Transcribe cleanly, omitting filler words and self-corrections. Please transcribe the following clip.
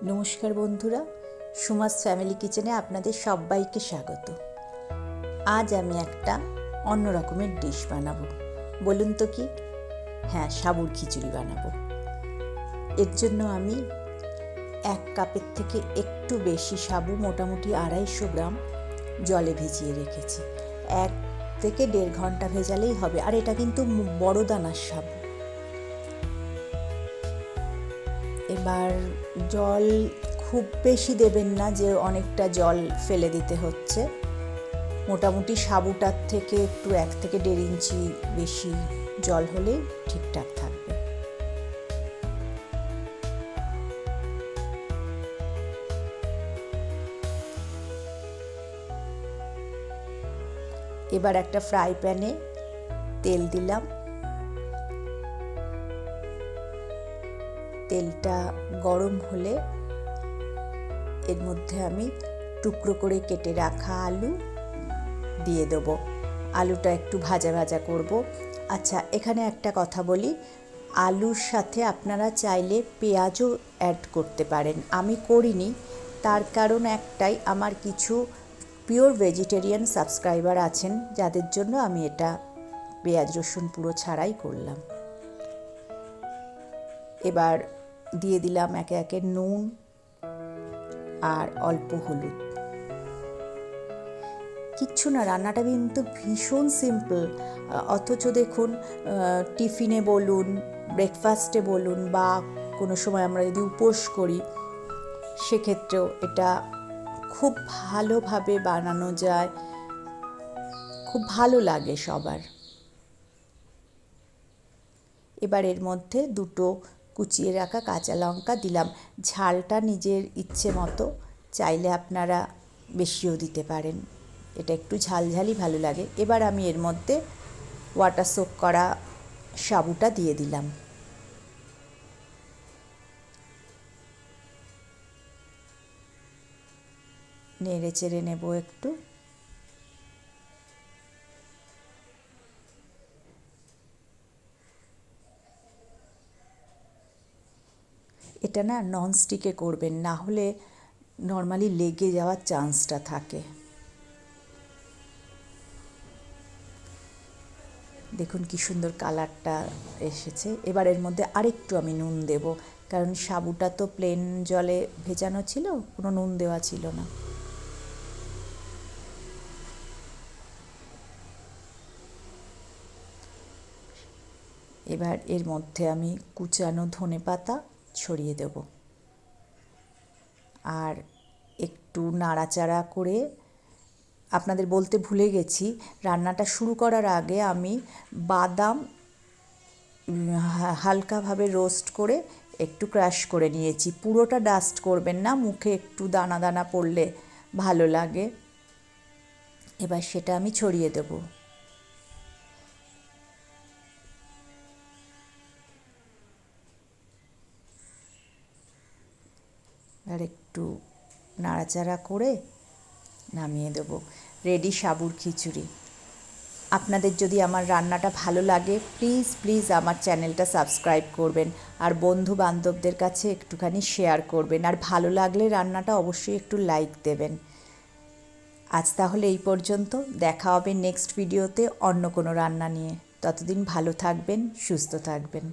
নমস্কার বন্ধুরা, সুমাস ফ্যামিলি কিচেনে আপনাদের সবাইকে স্বাগত। আজ আমি একটা অন্য রকমের ডিশ বানাবো। বলুন তো কি? হ্যাঁ, সাবুর খিচুড়ি বানাবো। এর জন্য আমি 1 কাপের থেকে একটু বেশি সাবু, মোটামুটি 250 গ্রাম জলে ভিজিয়ে রেখেছি। 1 থেকে 1.5 ঘন্টা ভেজালেই হবে। আর এটা কিন্তু বড় দানার সাবু। এবার জল খুব বেশি দেবেন না যে অনেকটা জল ফেলে দিতে হচ্ছে। মোটামুটি সাবুটার থেকে একটু 1 থেকে 1.5 ইঞ্চি বেশি জল হলেই ঠিকঠাক থাকবে। এবার একটা ফ্রাই প্যানে তেল দিলাম। তেলটা গরম হলে এর মধ্যে আমি টুকরো করে কেটে রাখা আলু দিয়ে দেবো। আলুটা একটু ভাজা ভাজা করব। আচ্ছা, এখানে একটা কথা বলি, আলুর সাথে আপনারা চাইলে পেঁয়াজও অ্যাড করতে পারেন। আমি করিনি, তার কারণ একটাই, আমার কিছু পিওর ভেজিটেরিয়ান সাবস্ক্রাইবার আছেন যাদের জন্য আমি এটা পেঁয়াজ রসুন পুরো ছাড়াই করলাম। এবার দিয়ে দিলাম একে একে নুন আর অল্প হলুদ। কিচ্ছু না, রান্নাটা কিন্তু ভীষণ সিম্পল। অথচ দেখুন, টিফিনে বলুন, ব্রেকফাস্টে বলুন, বা কোনো সময় আমরা যদি উপোস করি সেক্ষেত্রেও এটা খুব ভালোভাবে বানানো যায়, খুব ভালো লাগে সবার। এবার এর মধ্যে 2টো কুচিয়ে রাখা কাঁচা লঙ্কা দিলাম। ঝালটা নিজের ইচ্ছে মতো, চাইলে আপনারা বেশিও দিতে পারেন। এটা একটু ঝালঝালই ভালো লাগে। এবার আমি এর মধ্যে ওয়াটার সোক করা সাবুটা দিয়ে দিলাম। নেড়ে চেড়ে নেব একটু। এটা না ননস্টিকে করবেন, না হলে নর্মালি লেগে যাওয়ার চান্সটা থাকে। দেখুন কি সুন্দর কালারটা এসেছে। এবার এর মধ্যে আরেকটু আমি নুন দেব, কারণ সাবুটা তো প্লেন জলে ভেজানো ছিল, কোনো নুন দেওয়া ছিল না। এবার এর মধ্যে আমি কুচানো ধনেপাতা ছড়িয়ে দেব। আর একটু নাড়াচাড়া করে, আপনাদের বলতে ভুলে গেছি, রান্নাটা শুরু করার আগে আমি বাদাম হালকাভাবে রোস্ট করে একটু ক্রাশ করে নিয়েছি। পুরোটা ডাস্ট করবেন না, মুখে একটু দানা দানা পড়লে ভালো লাগে। এবার সেটা আমি ছড়িয়ে দেব। আর একটু নাড়াচাড়া করে নামিয়ে দেব। রেডি সাবুর খিচুড়ি। আপনাদের যদি আমার রান্নাটা ভালো লাগে, প্লিজ প্লিজ আমার চ্যানেলটা সাবস্ক্রাইব করবেন, আর বন্ধু বান্ধবদের কাছে একটুখানি শেয়ার করবেন, আর ভালো লাগলে রান্নাটা অবশ্যই একটু লাইক দেবেন। আজ তাহলে এই পর্যন্ত। দেখা হবে নেক্সট ভিডিওতে অন্য কোনো রান্না নিয়ে। ততদিন ভালো থাকবেন, সুস্থ থাকবেন।